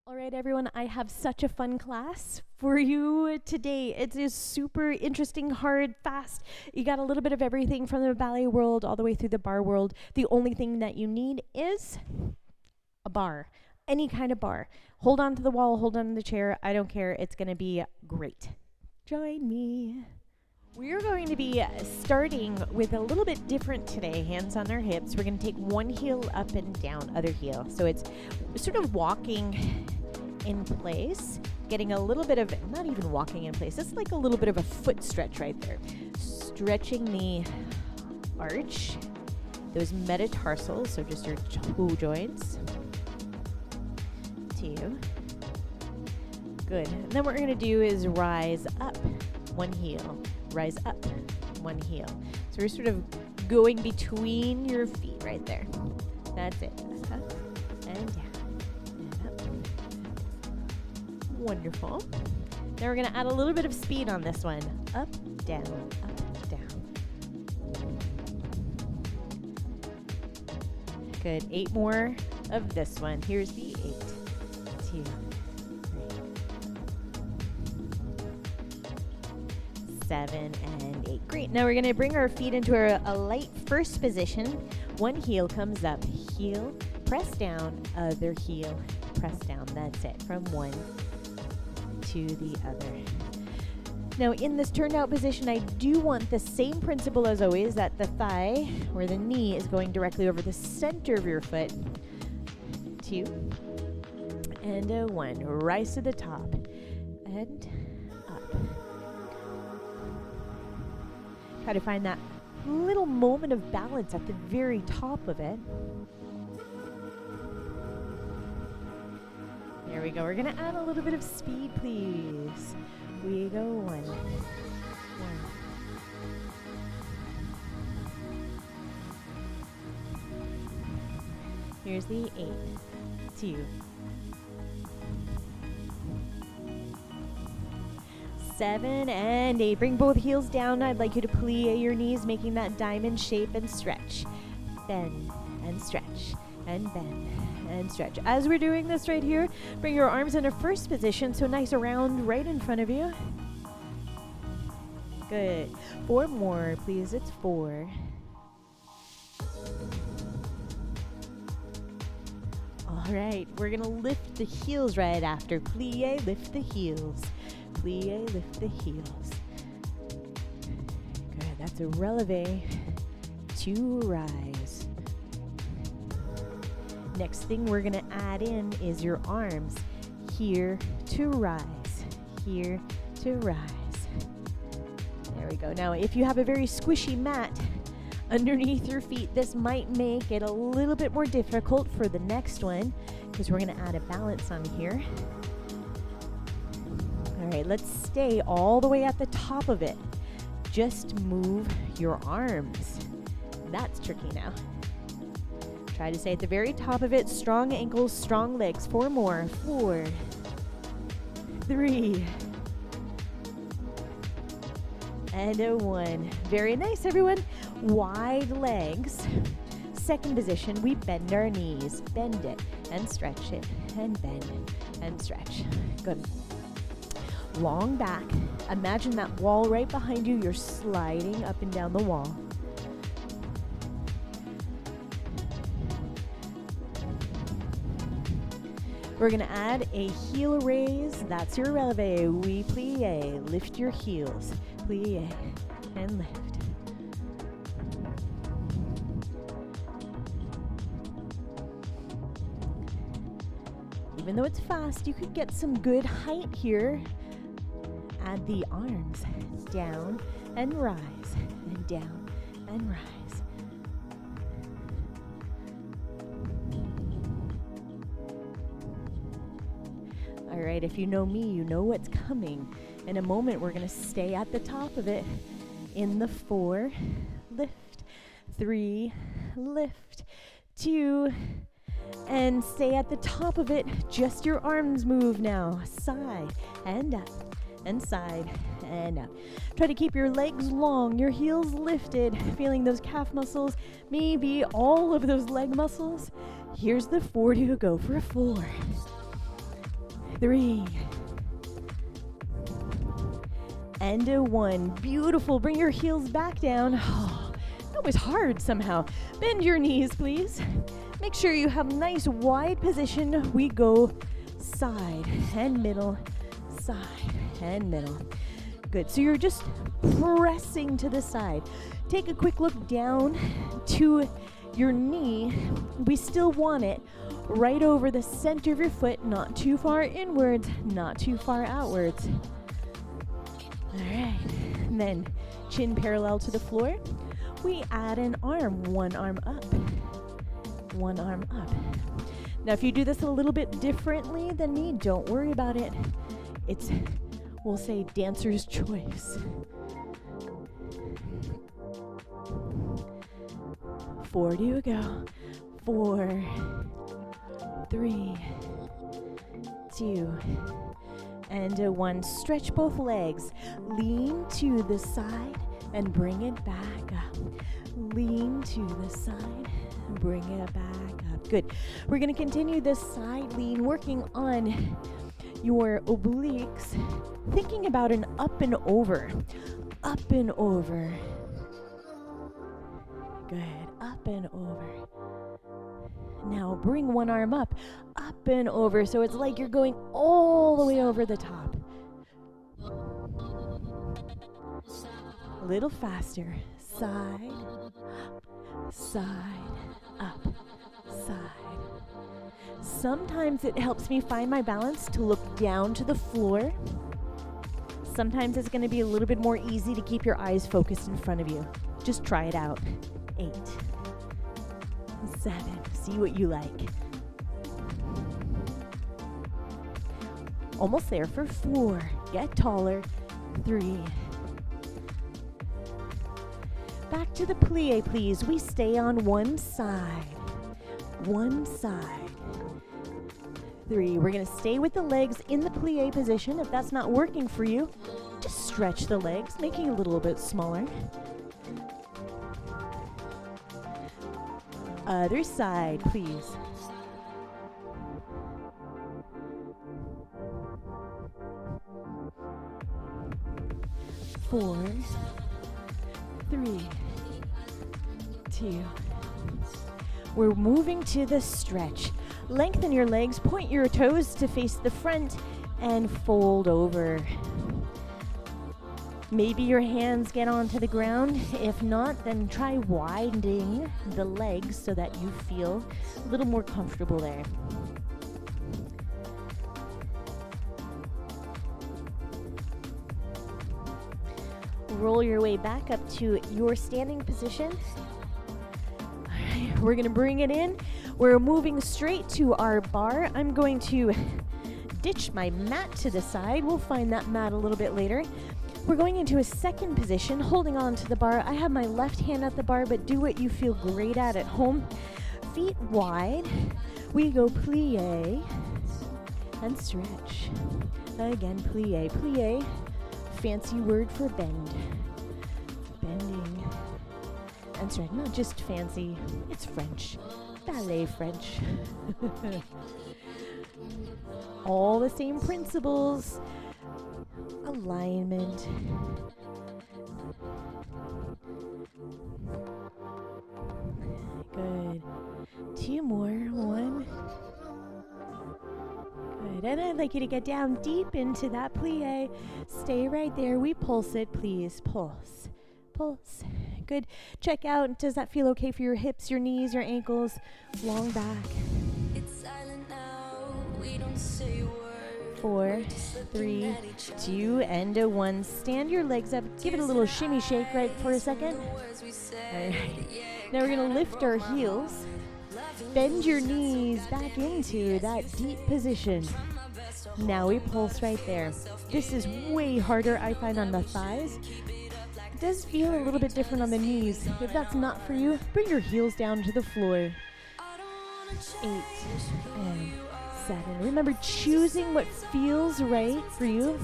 All right, everyone, I have such a fun class for you today. It is super interesting, hard, fast. You got a little bit of everything from the ballet world all the way through the bar world. The only thing that you need is a bar, any kind of bar. Hold on to the wall, hold on to the chair. I don't care. It's going to be great. Join me. We're going to be starting with a little bit different today, hands on our hips. We're going to take one heel up and down, other heel. So it's sort of walking in place, getting a little bit of, not even walking in place, it's like a little bit of a foot stretch right there. Stretching the arch, those metatarsals, so just your toe joints. 2. Good. And then what we're going to do is rise up, one heel. Rise up, one heel. So we're sort of going between your feet right there. That's it. Up and down and up. Wonderful. Now we're going to add a little bit of speed on this one. Up, down, down. Good. 8 more of this one. Here's the 8, 2, 7 and 8. Great. Now we're going to bring our feet into a light first position. One heel comes up, heel, press down, other heel, press down. That's it. From one to the other. Now in this turned out position, I do want the same principle as always, that the thigh or the knee is going directly over the center of your foot. 2 and 1. Rise to the top and up. Try to find that little moment of balance at the very top of it. There we go. We're going to add a little bit of speed, please. We go 1. 1. Here's the 8. 2. 7 and 8. Bring both heels down. I'd like you to plie your knees, making that diamond shape, and stretch. Bend and stretch and bend and stretch. As we're doing this right here, bring your arms into first position, so nice around right in front of you. Good. 4 more, please. It's 4. All right. We're going to lift the heels right after. Plie, lift the heels. Plie, lift the heels. Good, that's a releve to rise. Next thing we're gonna add in is your arms. Here to rise, here to rise. There we go. Now, if you have a very squishy mat underneath your feet, this might make it a little bit more difficult for the next one, because we're gonna add a balance on here. All right, let's stay all the way at the top of it. Just move your arms. That's tricky now. Try to stay at the very top of it. Strong ankles, strong legs. 4 more. 4, 3, and 1. Very nice, everyone. Wide legs. Second position, we bend our knees. Bend it and stretch it and bend and stretch. Good. Long back. Imagine that wall right behind you. You're sliding up and down the wall. We're going to add a heel raise. That's your releve. We plie. Lift your heels. Plie and lift. Even though it's fast, you could get some good height here. Add the arms down and rise, and down and rise. All right, if you know me, you know what's coming. In a moment, we're going to stay at the top of it. In the 4, lift, 3, lift, 2, and stay at the top of it. Just your arms move now, side and up. And side and up. Try to keep your legs long, your heels lifted, feeling those calf muscles, maybe all of those leg muscles. Here's the 4 to go for a 4. 3, and a 1. Beautiful. Bring your heels back down. Oh, that was hard somehow. Bend your knees, please. Make sure you have nice wide position. We go side and middle, side and middle. Good. So you're just pressing to the side. Take a quick look down to your knee. We still want it right over the center of your foot, not too far inwards, not too far outwards. All right. And then chin parallel to the floor. We add an arm, one arm up, one arm up. Now, if you do this a little bit differently than me, don't worry about it. It's, we'll say, dancer's choice. 4 to go. 4, 3, 2, and a 1. Stretch both legs. Lean to the side and bring it back up. Lean to the side and bring it back up. Good. We're going to continue this side lean, working on your obliques, thinking about an up and over. Up and over. Good. Up and over. Now bring one arm up and over, so it's like you're going all the way over the top. A little faster. Side, side, up, side. Sometimes it helps me find my balance to look down to the floor. Sometimes it's going to be a little bit more easy to keep your eyes focused in front of you. Just try it out. 8, 7, see what you like. Almost there for 4, get taller. 3. Back to the plie, please. We stay on one side. 3, we're gonna stay with the legs in the plie position. If that's not working for you, just stretch the legs, making it a little bit smaller. Other side, please. 4, 3, 2. We're moving to the stretch. Lengthen your legs, point your toes to face the front, and fold over. Maybe your hands get onto the ground. If not, then try widening the legs so that you feel a little more comfortable there. Roll your way back up to your standing position. All right, we're gonna bring it in. We're moving straight to our bar. I'm going to ditch my mat to the side. We'll find that mat a little bit later. We're going into a second position, holding on to the bar. I have my left hand at the bar, but do what you feel great at home. Feet wide. We go plie and stretch. Again, plie. Plie, fancy word for bend. Bending and stretch. Not just fancy, it's French. Ballet French. All the same principles. Alignment. Good. 2 more. 1. Good. And I'd like you to get down deep into that plie. Stay right there. We pulse it, please. Pulse. Pulse. Good. Check out. Does that feel okay for your hips, your knees, your ankles? Long back. It's silent now. We don't say words. 4, 3, 2, and a 1. Stand your legs up. Give it a little shimmy shake right for a second. All right. Now we're going to lift our heels. Bend your knees back into that deep position. Now we pulse right there. This is way harder, I find, on the thighs. It does feel a little bit different on the knees. If that's not for you, bring your heels down to the floor. 8 and 7. Remember, choosing what feels right for you.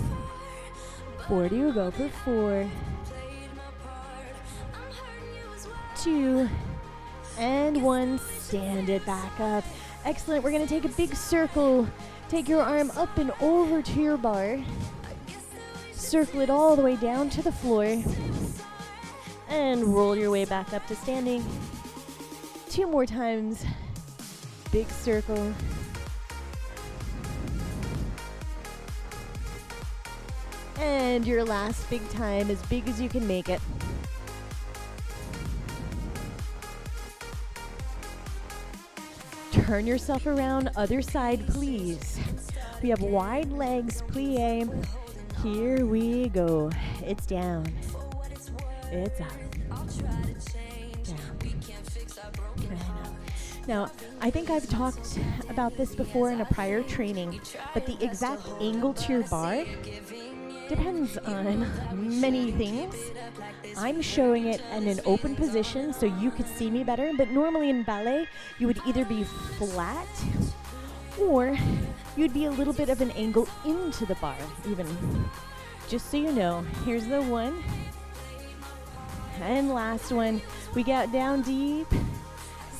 4 to go for 4. 2 and 1. Stand it back up. Excellent. We're going to take a big circle Take your arm up and over to your bar. Circle it all the way down to the floor. And roll your way back up to standing. 2 more times. Big circle. And your last big time, as big as you can make it. Turn yourself around, other side, please. We have wide legs, plie. Here we go. It's down. It's up. Down. And up. Now, I think I've talked about this before in a prior training, but the exact angle to your bar depends on many things. I'm showing it in an open position so you could see me better, but normally in ballet, you would either be flat or you'd be a little bit of an angle into the bar, even. Just so you know, here's the one. And last one. We get down deep.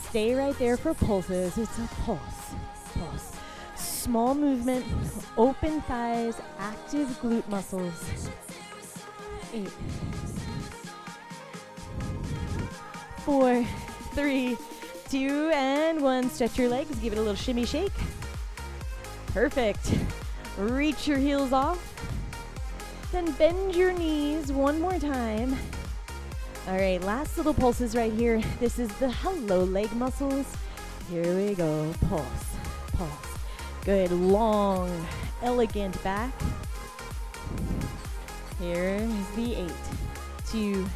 Stay right there for pulses. It's a pulse. Pulse. Small movement, open thighs, active glute muscles. 8, 4, 3, 2, and 1. Stretch your legs. Give it a little shimmy shake. Perfect. Reach your heels off. Then bend your knees one more time. All right, last little pulses right here. This is the hello leg muscles. Here we go. Pulse, pulse. Good, long, elegant back. Here is the 8, 2,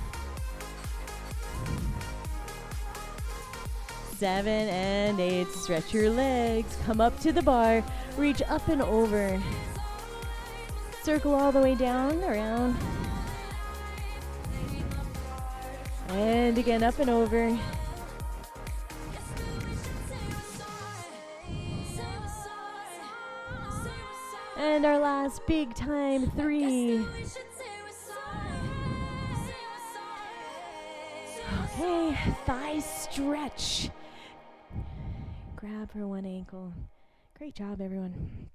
7, and 8. Stretch your legs. Come up to the bar. Reach up and over. Circle all the way down, around. And again, up and over. And our last big time, 3. Okay, thigh stretch. Grab for one ankle. Great job, everyone.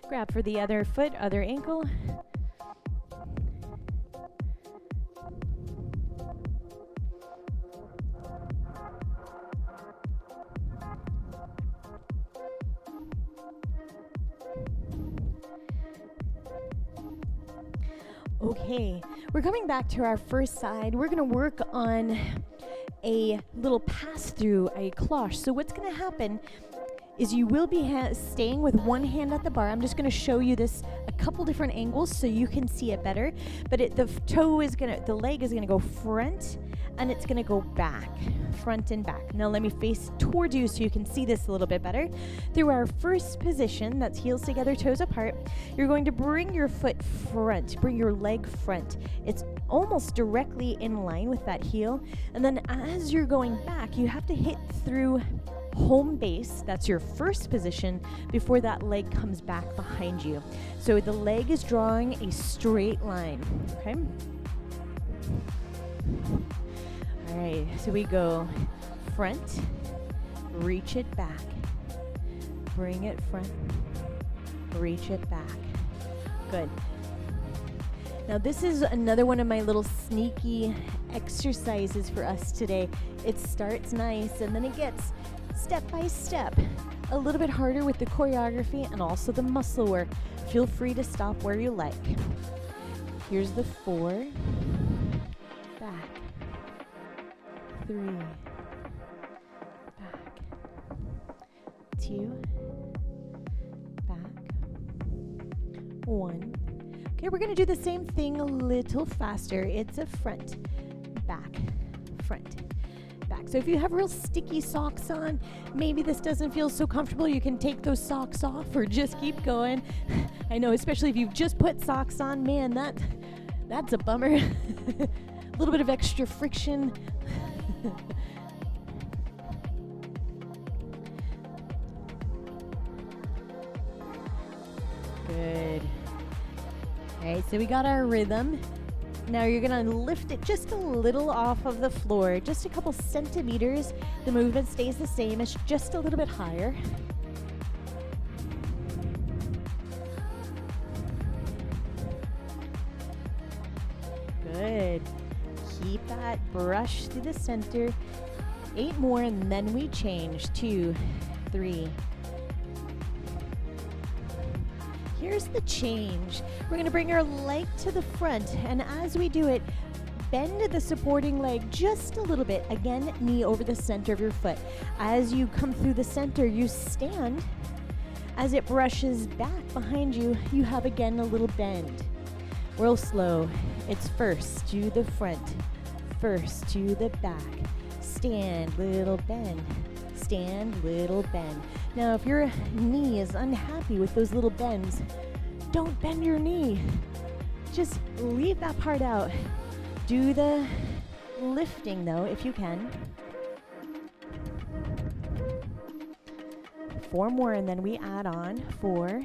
Grab for the other foot, other ankle. Okay, we're coming back to our first side. We're gonna work on a little pass through, a cloche. So what's gonna happen is you will be staying with one hand at the bar. I'm just gonna show you this a couple different angles so you can see it better. But the leg is gonna go front and it's gonna go back, front and back. Now let me face towards you so you can see this a little bit better. Through our first position, that's heels together, toes apart, you're going to bring your foot front, bring your leg front. It's almost directly in line with that heel. And then as you're going back, you have to hit through home base, that's your first position, before that leg comes back behind you. So the leg is drawing a straight line, okay? All right, so we go front, reach it back, bring it front, reach it back. Good. Now this is another one of my little sneaky exercises for us today. It starts nice and then it gets step by step a little bit harder with the choreography and also the muscle work. Feel free to stop where you like. Here's the 4, back, 3, back, 2, back, 1. Okay, we're gonna do the same thing a little faster. It's a front, back, front, back. So if you have real sticky socks on, maybe this doesn't feel so comfortable, you can take those socks off or just keep going. I know, especially if you've just put socks on, man, that's a bummer. A little bit of extra friction. Good. All right, so we got our rhythm. Now you're gonna lift it just a little off of the floor, just a couple centimeters. The movement stays the same, it's just a little bit higher. Good. Keep that brush to the center. 8 more, and then we change. 2, 3. Here's the change. We're gonna bring our leg to the front, and as we do it, bend the supporting leg just a little bit. Again, knee over the center of your foot. As you come through the center, you stand. As it brushes back behind you, you have again a little bend. Real slow. It's first to the front, first to the back. Stand, little bend. Stand, little bend. Now, if your knee is unhappy with those little bends, don't bend your knee. Just leave that part out. Do the lifting though, if you can. 4 more, and then we add on. 4,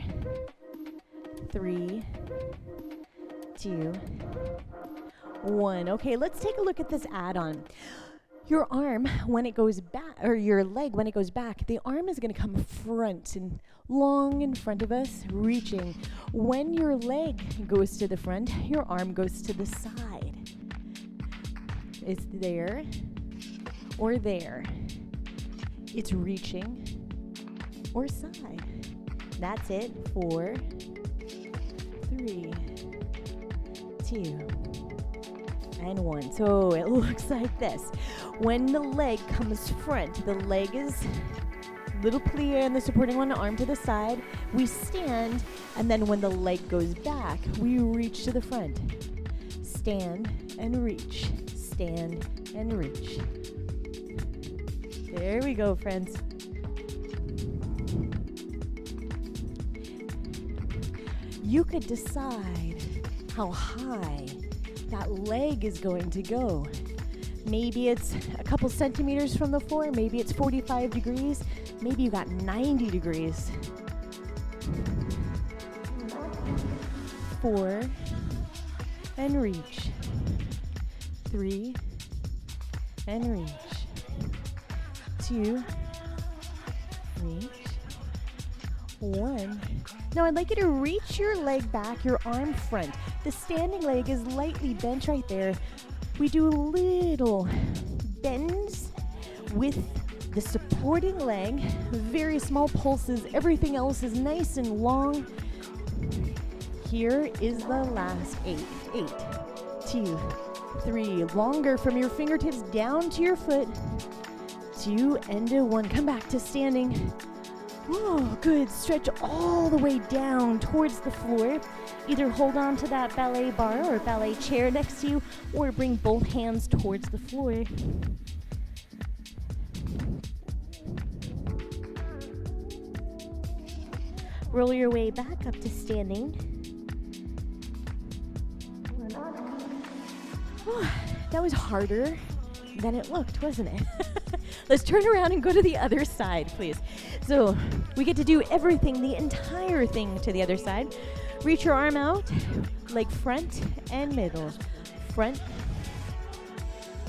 3, 2, 1. Okay, let's take a look at this add-on. Your arm, when it goes back, or your leg, when it goes back, the arm is going to come front and long in front of us, reaching. When your leg goes to the front, your arm goes to the side. It's there or there. It's reaching or side. That's it. 4, 3, 2, and 1. So it looks like this. When the leg comes front, the leg is little plie and the supporting one arm to the side. We stand, and then when the leg goes back, we reach to the front. Stand and reach. Stand and reach. There we go, friends. You could decide how high that leg is going to go. Maybe it's a couple centimeters from the floor, maybe it's 45 degrees, maybe you got 90 degrees. 4, and reach. 3, and reach. 2, reach. 1. Now I'd like you to reach your leg back, your arm front. The standing leg is lightly bent right there. We do little bends with the supporting leg, very small pulses. Everything else is nice and long. Here is the last 8. 8, 2, 3. Longer from your fingertips down to your foot. 2 and a 1. Come back to standing. Oh, good. Stretch all the way down towards the floor. Either hold on to that ballet bar or ballet chair next to you, or bring both hands towards the floor. Roll your way back up to standing. Oh, that was harder than it looked, wasn't it? Let's turn around and go to the other side, please. So we get to do everything, the entire thing to the other side. Reach your arm out, leg front and middle. Front,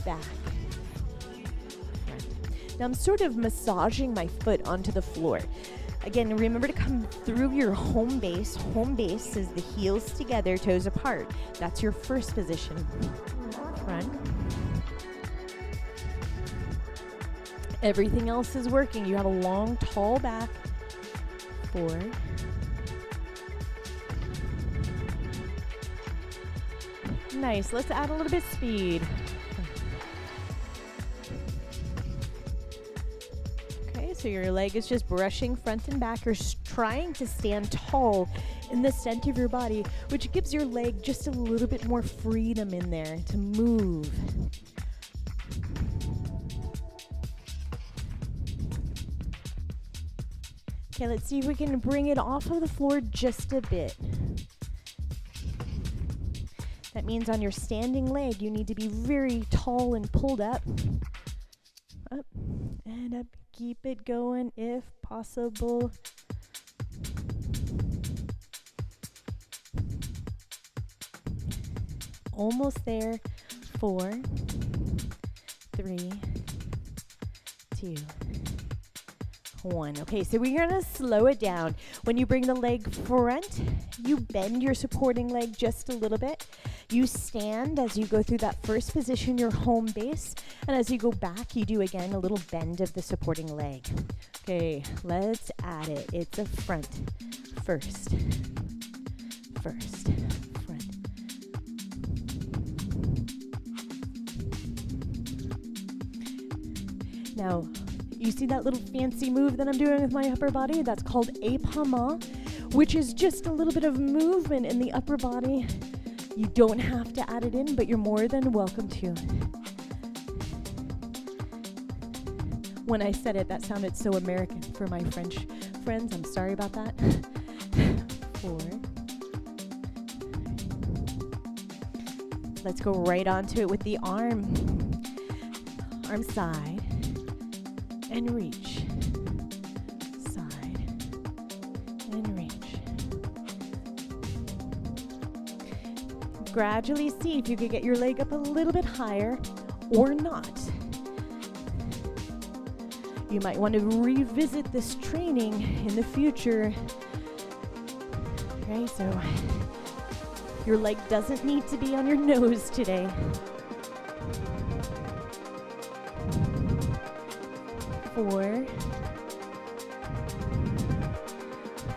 back, front. Now I'm sort of massaging my foot onto the floor. Again, remember to come through your home base. Home base is the heels together, toes apart. That's your first position. Front. Everything else is working. You have a long, tall back. 4. Nice. Let's add a little bit of speed. Okay, so your leg is just brushing front and back. You're trying to stand tall in the center of your body, which gives your leg just a little bit more freedom in there to move. Okay, let's see if we can bring it off of the floor just a bit. That means on your standing leg, you need to be very tall and pulled up. Up and up. Keep it going if possible. Almost there. 4, 3, 2, 1. Okay, so we're gonna slow it down. When you bring the leg front, you bend your supporting leg just a little bit. You stand as you go through that first position, your home base, and as you go back, you do again a little bend of the supporting leg. Okay, let's add it. It's a front, first, front. Now, you see that little fancy move that I'm doing with my upper body? That's called épalement, which is just a little bit of movement in the upper body. You don't have to add it in, but you're more than welcome to. When I said it, that sounded so American for my French friends. I'm sorry about that. 4. Let's go right onto it with the arm. Arm side and reach. Side and reach. Gradually see if you could get your leg up a little bit higher or not. You might want to revisit this training in the future. Okay, so your leg doesn't need to be on your nose today. 4,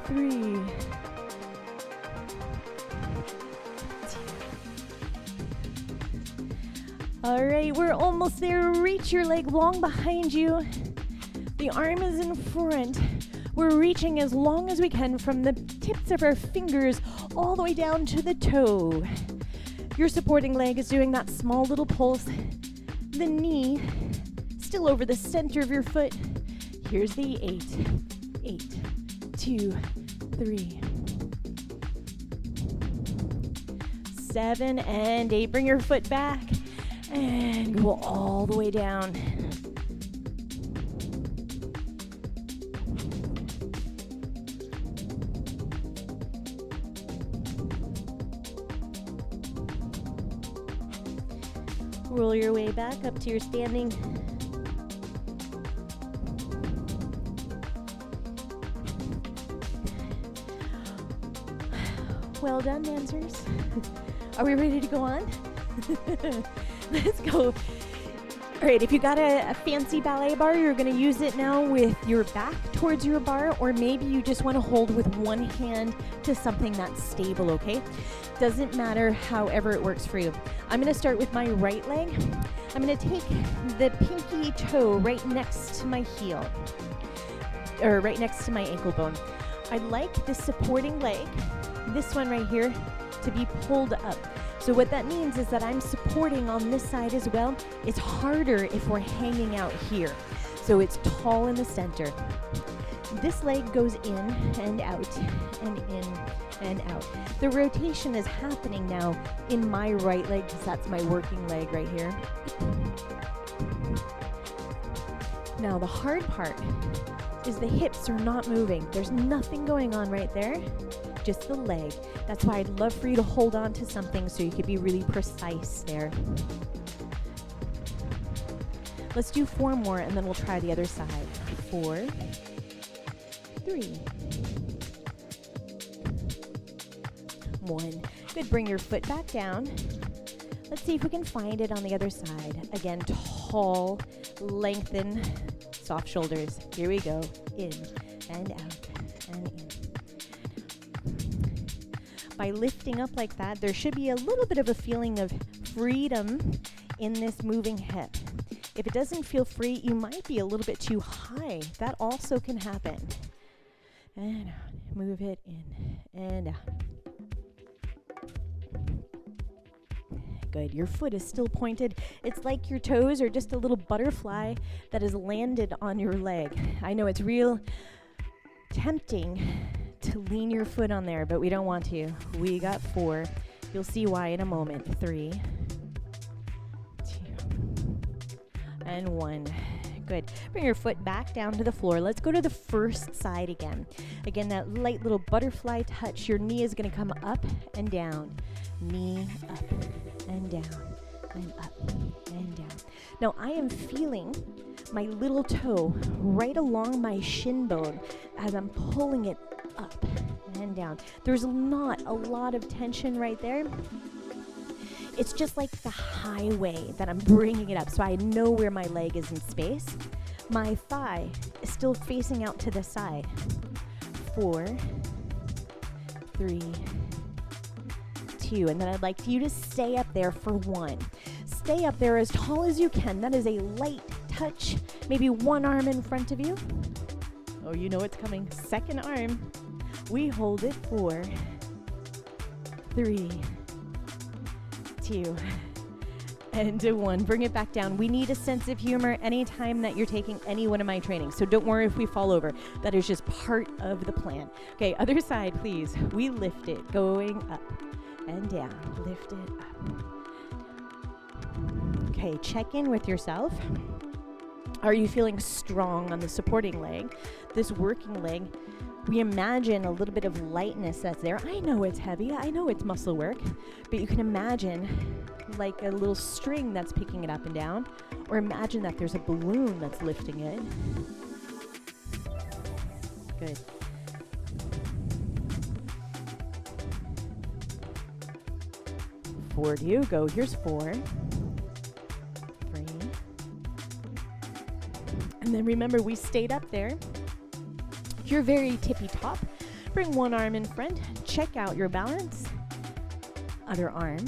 3, 2. All right, we're almost there. Reach your leg long behind you. The arm is in front. We're reaching as long as we can from the tips of our fingers all the way down to the toe. Your supporting leg is doing that small little pulse. The knee still over the center of your foot. Here's the 8, 2, 3, 7, and 8. Bring your foot back and go all the way down. Roll your way back up to your standing. Well done, dancers. Are we ready to go on? Let's go. All right, if you got a fancy ballet bar, you're going to use it now with your back towards your bar, or maybe you just want to hold with one hand to something that's stable, okay? Doesn't matter, however it works for you. I'm going to start with my right leg. I'm going to take the pinky toe right next to my heel, or right next to my ankle bone. I'd like the supporting leg, this one right here, to be pulled up. So what that means is that I'm supporting on this side as well. It's harder if we're hanging out here. So it's tall in the center. This leg goes in and out and in and out. The rotation is happening now in my right leg because that's my working leg right here. Now the hard part is the hips are not moving. There's nothing going on right there, just the leg. That's why I'd love for you to hold on to something so you could be really precise there. Let's do 4 more and then we'll try the other side. 4, 3, 1. Good, bring your foot back down. Let's see if we can find it on the other side. Again, tall, lengthen, soft shoulders. Here we go. In and out and in. By lifting up like that, there should be a little bit of a feeling of freedom in this moving hip. If it doesn't feel free, you might be a little bit too high. That also can happen. And out. Move it in and out. Good. Your foot is still pointed. It's like your toes are just a little butterfly that has landed on your leg. I know it's real tempting to lean your foot on there, but we don't want to. We got 4. You'll see why in a moment. 3, 2, and 1. Good. Bring your foot back down to the floor. Let's go to the first side again. Again, that light little butterfly touch. Your knee is going to come up and down. Knee up and down and up and down. Now I am feeling my little toe right along my shin bone as I'm pulling it up and down. There's not a lot of tension right there. It's just like the highway that I'm bringing it up, so I know where my leg is in space. My thigh is still facing out to the side. 4, 3, 2, and then I'd like you to stay up there for 1. Stay up there as tall as you can. That is a light touch, maybe one arm in front of you. Oh, you know it's coming. Second arm. We hold it. 4, 3, 2, and 1. Bring it back down. We need a sense of humor anytime that you're taking any one of my trainings. So don't worry if we fall over. That is just part of the plan. Okay, other side, please. We lift it, going up and down. Lift it up. Okay, check in with yourself. Are you feeling strong on the supporting leg? This working leg, we imagine a little bit of lightness that's there. I know it's heavy, I know it's muscle work, but you can imagine like a little string that's picking it up and down, or imagine that there's a balloon that's lifting it. Good. Forward you go. Here's 4, 3, and then remember we stayed up there. You're very tippy top. Bring one arm in front. Check out your balance. Other arm.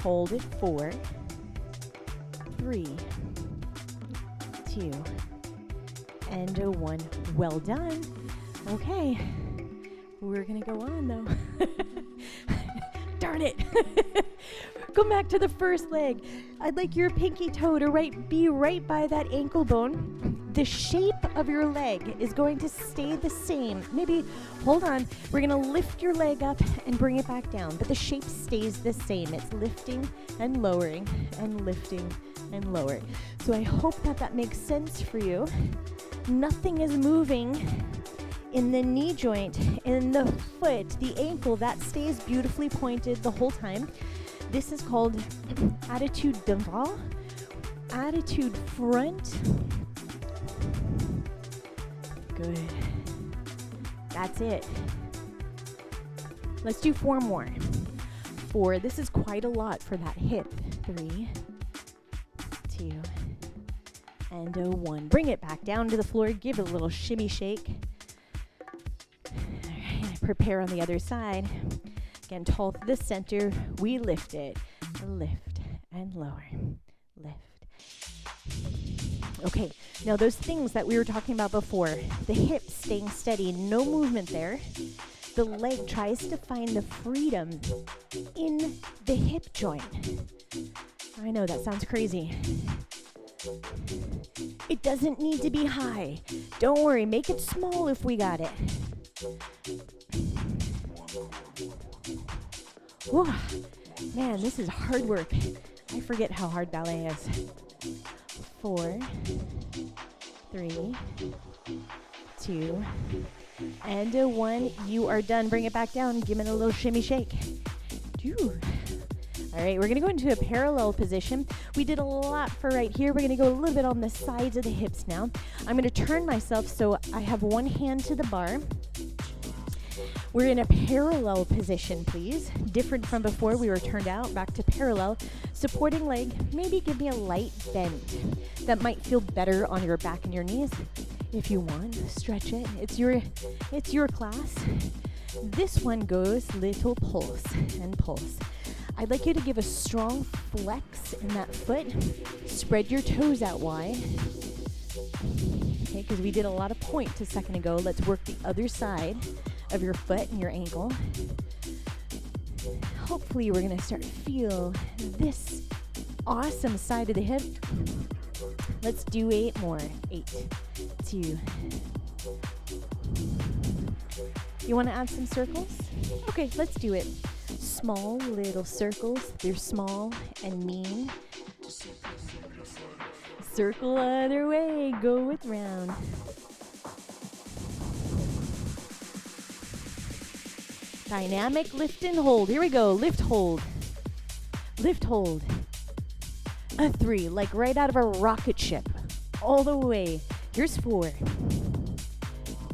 Hold it. 4, 3, 2, and 1. Well done. Okay. We're gonna go on though. Darn it. Go back to the first leg. I'd like your pinky toe to be right by that ankle bone. The shape of your leg is going to stay the same. Maybe, hold on, we're gonna lift your leg up and bring it back down, but the shape stays the same. It's lifting and lowering and lifting and lowering. So I hope that makes sense for you. Nothing is moving in the knee joint, in the foot, the ankle, that stays beautifully pointed the whole time. This is called attitude devant, attitude front. Good. That's it. Let's do 4 more. 4, this is quite a lot for that hip. 3, 2, and 1. Bring it back down to the floor. Give it a little shimmy shake. All right, prepare on the other side. Again, tall to the center. We lift it. Lift and lower. Lift. Okay, now those things that we were talking about before, the hip staying steady, no movement there. The leg tries to find the freedom in the hip joint. I know that sounds crazy. It doesn't need to be high. Don't worry, make it small if we got it. Whew. Man, this is hard work. I forget how hard ballet is. 4, 3, 2, and 1. You are done. Bring it back down. Give it a little shimmy shake. All right, we're going to go into a parallel position. We did a lot for right here. We're going to go a little bit on the sides of the hips now. I'm going to turn myself so I have one hand to the bar. We're in a parallel position, please. Different from before, we were turned out, back to parallel. Supporting leg, maybe give me a light bend. That might feel better on your back and your knees. If you want, stretch it. It's your class. This one goes little pulse and pulse. I'd like you to give a strong flex in that foot. Spread your toes out wide. Okay, because we did a lot of point a second ago. Let's work the other side of your foot and your ankle. Hopefully we're gonna start to feel this awesome side of the hip. Let's do 8 more. 8, 2. You wanna add some circles? Okay, let's do it. Small little circles. They're small and mean. Circle other way, go with round. Dynamic lift and hold. Here we go. Lift, hold. Lift, hold. A 3, like right out of a rocket ship. All the way. Here's 4.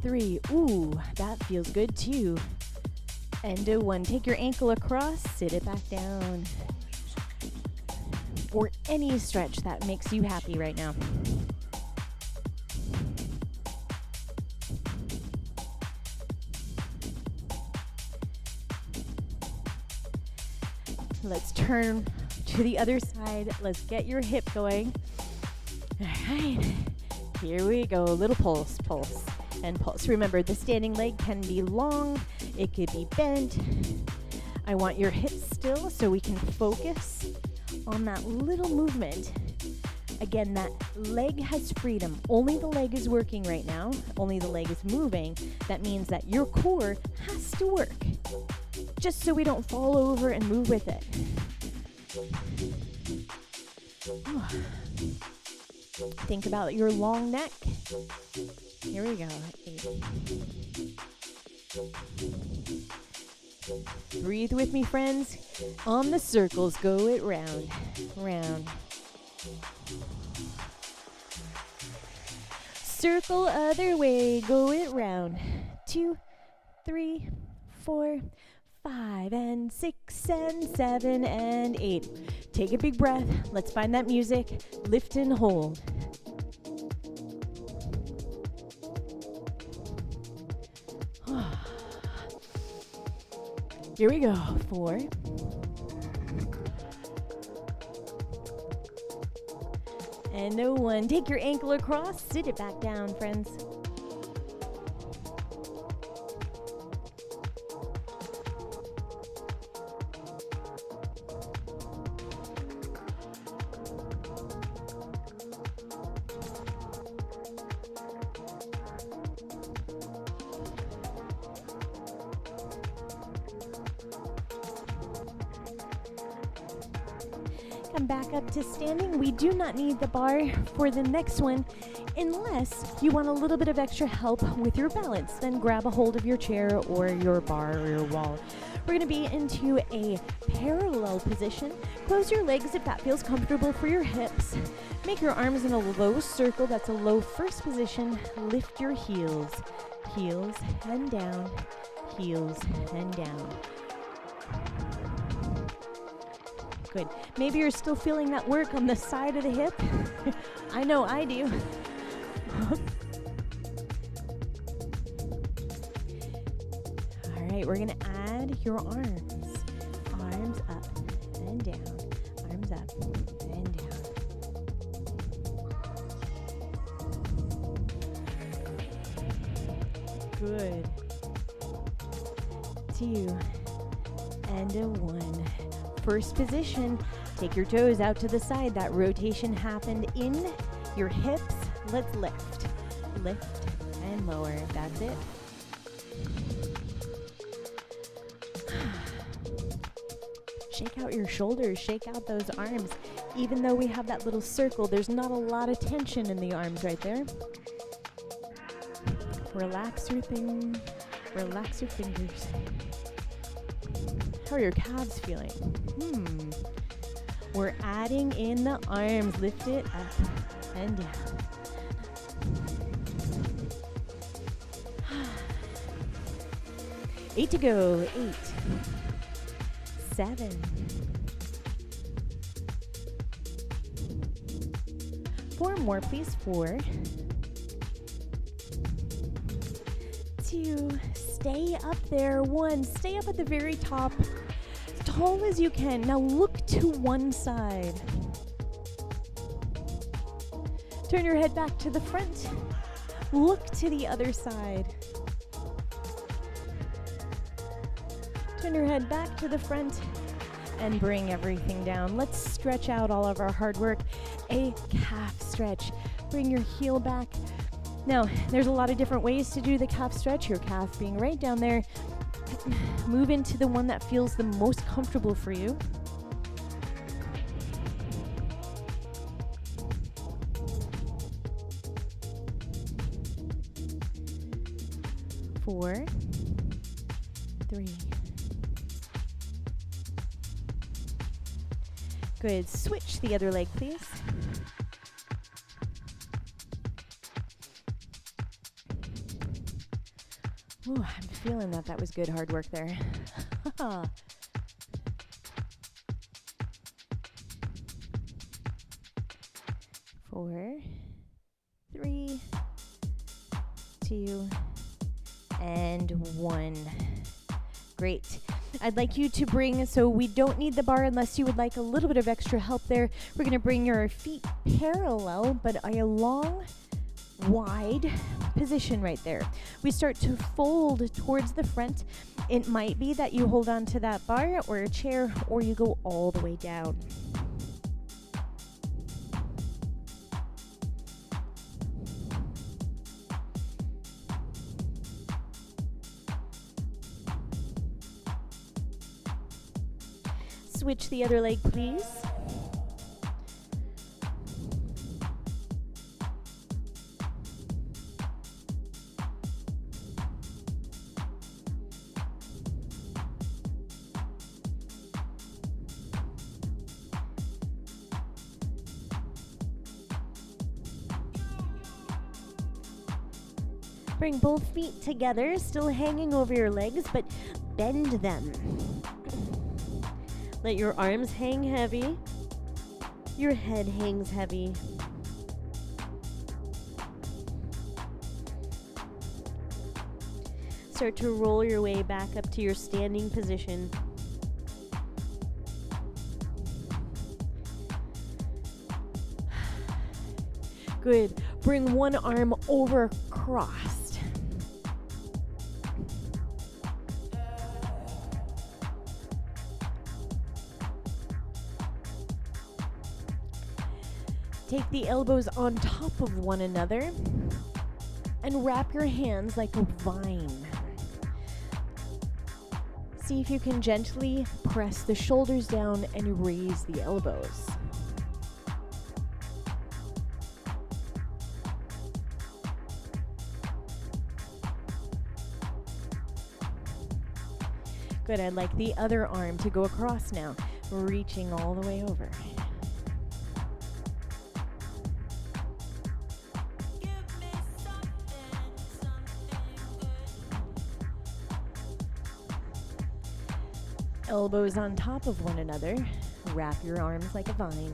3. Ooh, that feels good too. And a 1. Take your ankle across, sit it back down. Or any stretch that makes you happy right now. Let's turn to the other side. Let's get your hip going. All right, here we go. A little pulse, pulse, and pulse. Remember, the standing leg can be long. It could be bent. I want your hips still so we can focus on that little movement. Again, that leg has freedom. Only the leg is working right now. Only the leg is moving. That means that your core has to work, just so we don't fall over and move with it. Think about your long neck. Here we go. 8. Breathe with me, friends. On the circles, go it round, round. Circle other way, go it round. 2, 3, 4, 5, and 6, and 7, and 8. Take a big breath. Let's find that music. Lift and hold. Here we go. 4. And a 1. Take your ankle across. Sit it back down, friends. Come back up to standing. We do not need the bar for the next one unless you want a little bit of extra help with your balance. Then grab a hold of your chair or your bar or your wall. We're going to be into a parallel position. Close your legs if that feels comfortable for your hips. Make your arms in a low circle. That's a low first position. Lift your heels. Heels and down. Heels and down. Good. Maybe you're still feeling that work on the side of the hip. I know I do. All right, we're going to add your arms. Arms up and down. Arms up and down. Good. 2 and a 1. First position, take your toes out to the side. That rotation happened in your hips. Let's lift. Lift and lower. That's it. Shake out your shoulders. Shake out those arms. Even though we have that little circle, there's not a lot of tension in the arms right there. Relax your relax your fingers. How are your calves feeling? We're adding in the arms. Lift it up and down. Eight to go. 8, 7, 4 more, please. 4, 2, stay up there. 1, stay up at the very top, as tall as you can. Now look to one side. Turn your head back to the front. Look to the other side. Turn your head back to the front and bring everything down. Let's stretch out all of our hard work. A calf stretch. Bring your heel back. Now, there's a lot of different ways to do the calf stretch, your calf being right down there. Move into the one that feels the most comfortable for you. Four, 3, Good. Switch the other leg, please. Ooh, I'm feeling that. That was good hard work there. 4, 3, 2, and 1. Great. I'd like you to bring, so we don't need the bar unless you would like a little bit of extra help there. We're going to bring your feet parallel, but a long, wide position right there. We start to fold towards the front. It might be that you hold on to that bar or a chair, or you go all the way down. Switch the other leg, please. Bring both feet together, still hanging over your legs, but bend them. Let your arms hang heavy. Your head hangs heavy. Start to roll your way back up to your standing position. Good. Bring one arm over crossed. Take the elbows on top of one another and wrap your hands like a vine. See if you can gently press the shoulders down and raise the elbows. Good, I'd like the other arm to go across now, reaching all the way over. Elbows on top of one another. Wrap your arms like a vine.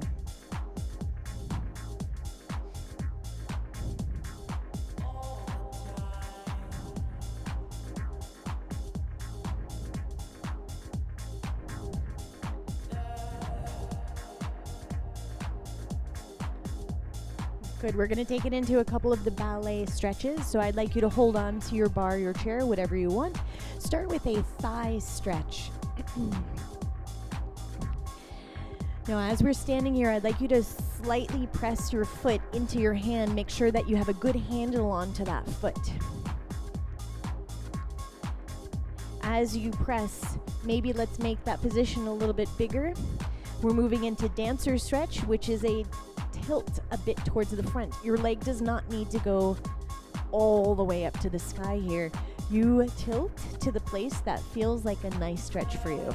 Good, we're going to take it into a couple of the ballet stretches. So I'd like you to hold on to your bar, your chair, whatever you want. Start with a thigh stretch. Now, as we're standing here, I'd like you to slightly press your foot into your hand. Make sure that you have a good handle onto that foot. As you press, maybe let's make that position a little bit bigger. We're moving into dancer stretch, which is a tilt a bit towards the front. Your leg does not need to go all the way up to the sky here. You tilt to the place that feels like a nice stretch for you.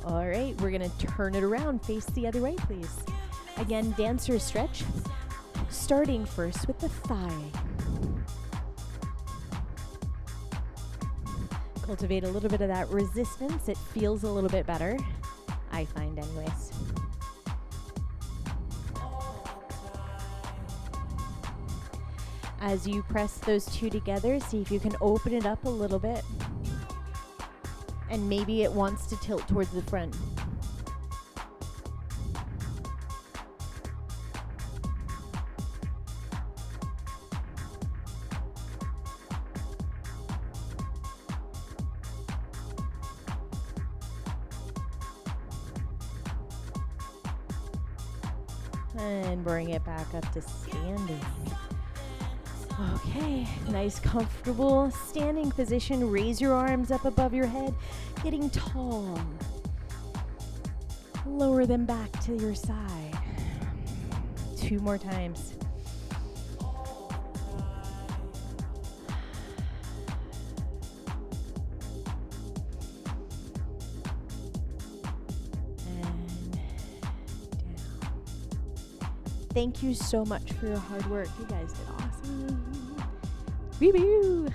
All right, we're gonna turn it around, face the other way, please. Again, dancer stretch, starting first with the thigh. Cultivate a little bit of that resistance. It feels a little bit better, I find anyways. As you press those two together, see if you can open it up a little bit. And maybe it wants to tilt towards the front. And bring it back up to standing. Okay, nice comfortable standing position. Raise your arms up above your head, getting tall. Lower them back to your side. 2 more times. Thank you so much for your hard work. You guys did awesome. Woo-woo.